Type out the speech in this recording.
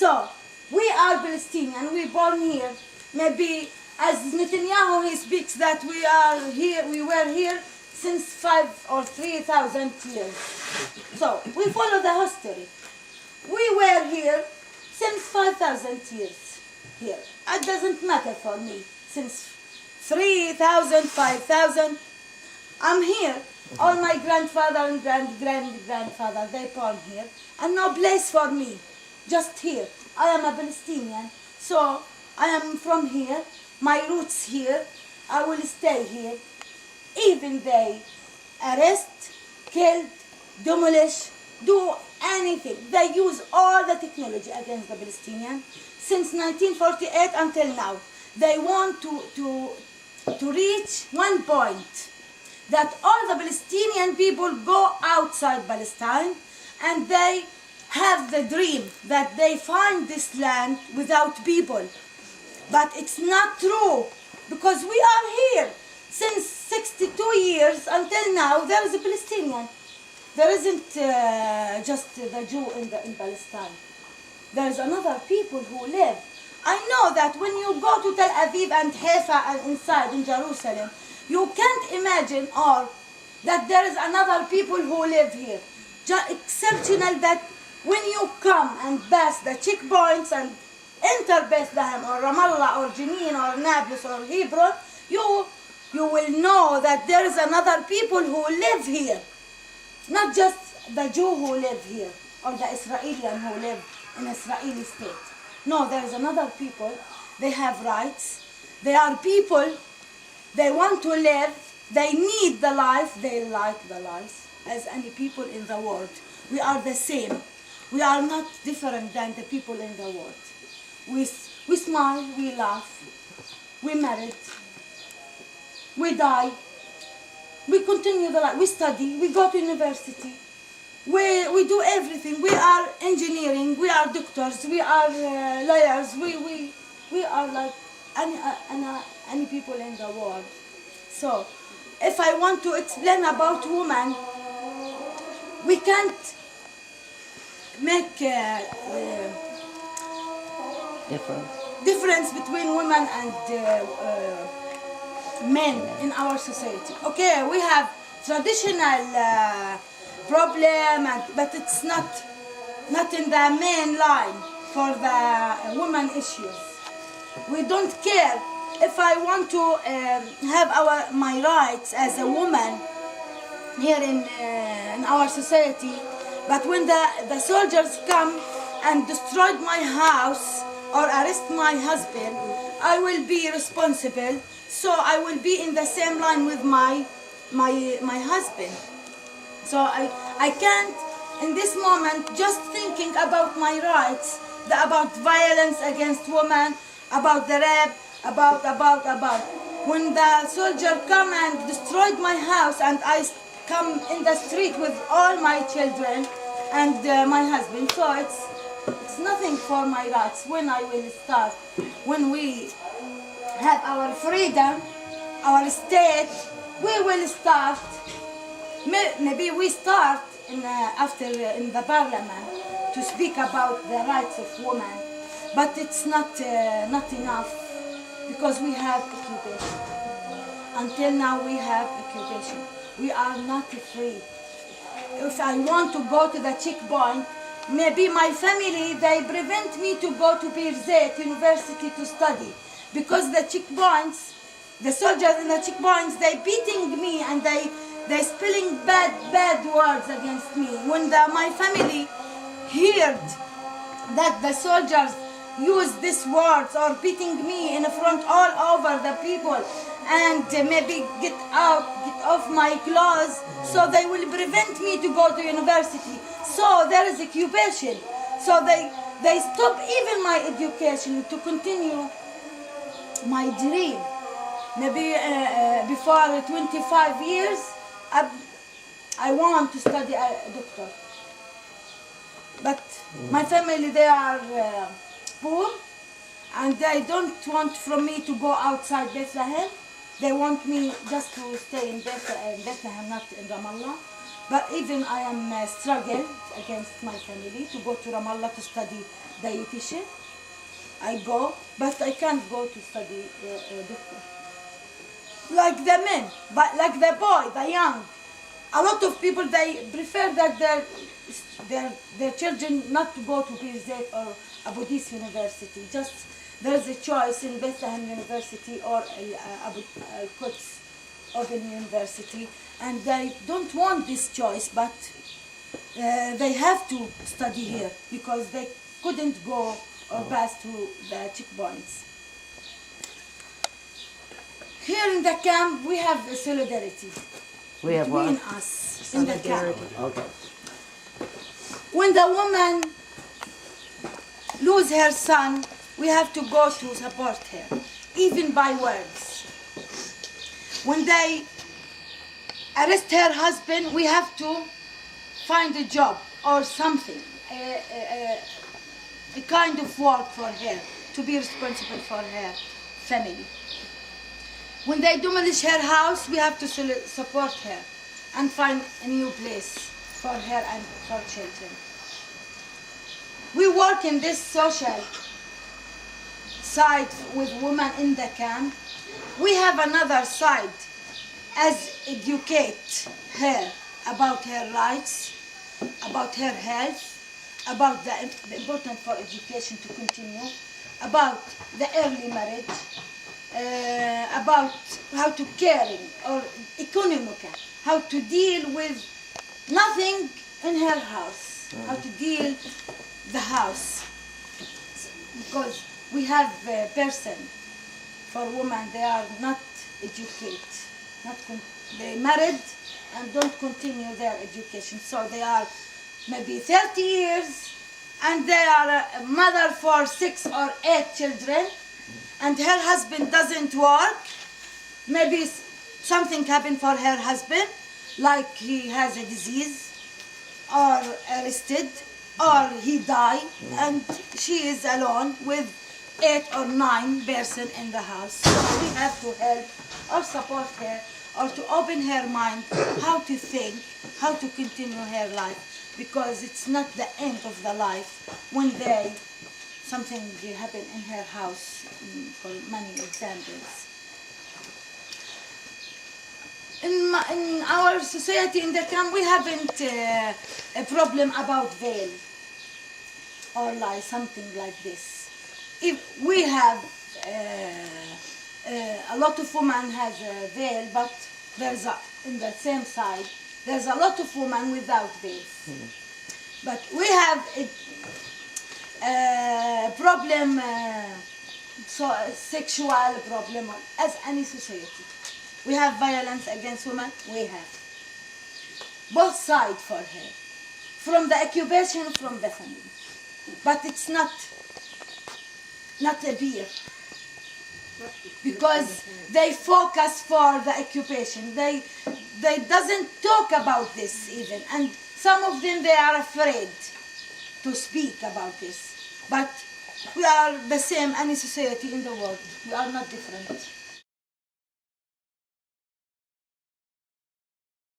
So, we are Palestinian, we born here. Maybe as Netanyahu, he speaks that we are here, we were here since 5 or 3,000 years. So, we follow the history. We were here since 5,000 years here. It doesn't matter for me. Since 3,000, 5,000, I'm here. All my grandfather and grandfather, they born here. And no place for me, just here. I am a Palestinian, so I am from here. My roots here. I will stay here. Even they arrest, kill, demolish, do anything. They use all the technology against the Palestinians since 1948 until now. They want to reach one point that all the Palestinian people go outside Palestine and they have the dream that they find this land without people. But it's not true, because we are here since 62 years until now. There is a Palestinian. There isn't just the Jew in Palestine. There is another people who live. I know that when you go to Tel Aviv and Haifa and inside in Jerusalem, you can't imagine or that there is another people who live here. Just exceptional that when you come and pass the checkpoints and enter Bethlehem or Ramallah or Jenin or Nablus or Hebron, you will know that there is another people who live here. Not just the Jew who live here or the Israelian who live in Israeli state. No, there is another people. They have rights. They are people. They want to live. They need the life. They like the life as any people in the world. We are the same. We are not different than the people in the world. We smile, we laugh, we married, we die, we continue the life, we study, we go to university, we do everything. We are engineering, we are doctors, we are lawyers, we are like any people in the world. So, if I want to explain about women, we can't make difference between women and men in our society. Okay, we have traditional problem, but it's not in the main line for the women issues. We don't care if I want to have my rights as a woman here in our society. But when the soldiers come and destroyed my house or arrest my husband, I will be responsible. So I will be in the same line with my husband. So I can't, in this moment, just thinking about my rights, about violence against women, about the rape, about. When the soldier come and destroyed my house and I come in the street with all my children and my husband, so it's nothing for my rights. When I will start, when we have our freedom, our state, we will start. Maybe we start after in the parliament to speak about the rights of women, but it's not enough, because we have occupation. Until now we have occupation. We are not free. If I want to go to the checkpoint, maybe my family, they prevent me to go to Birzeit University to study, because the checkpoints, the soldiers in the checkpoints, they beating me and they spelling bad words against me. When my family heard that the soldiers use these words or beating me in front all over the people and maybe get off my clothes, so they will prevent me to go to university. So there is occupation. So they stop even my education to continue my dream. Maybe before 25 years, I want to study a doctor. But my family, they are poor, and they don't want from me to go outside Bethlehem. They want me just to stay in Bethlehem, not in Ramallah. But even I am struggling against my family to go to Ramallah to study dietitian. I go, but I can't go to study doctor. Like the men, but like the boy, the young. A lot of people, they prefer that their children not to go to Pt2 or Abu Dis University. Just there's a choice in Bethlehem University or Quds Open University, and they don't want this choice, but they have to study here because they couldn't go or pass through the checkpoints. Here in the camp, we have a solidarity between us in the camp. Okay. When the woman lose her son, we have to go to support her, even by words. When they arrest her husband, we have to find a job or something, a kind of work for her, to be responsible for her family. When they demolish her house, we have to support her and find a new place for her and for children. We work in this social side with women in the camp. We have another side as educate her about her rights, about her health, about the importance for education to continue, about the early marriage, about how to caring or economical, how to deal with nothing in her house, how to deal the house. Because we have a person, for women, they are not educated, they married and don't continue their education. So they are maybe 30 years and they are a mother for 6 or 8 children, and her husband doesn't work. Maybe something happened for her husband, like he has a disease or arrested or he died, and she is alone with 8 or 9 persons in the house. So we have to help or support her or to open her mind how to think, how to continue her life, because it's not the end of the life when something happen in her house, for many examples. In our society in the camp, we haven't a problem about veil or like something like this. If we have a lot of women has a veil, but there's in the same side there's a lot of women without veils. But we have a problem, sexual problem as any society. We have violence against women. We have both sides for her, from the occupation, from the family. But it's not a beer, because they focus for the occupation. They doesn't talk about this even, and some of them, they are afraid to speak about this. But we are the same, any society in the world. We are not different.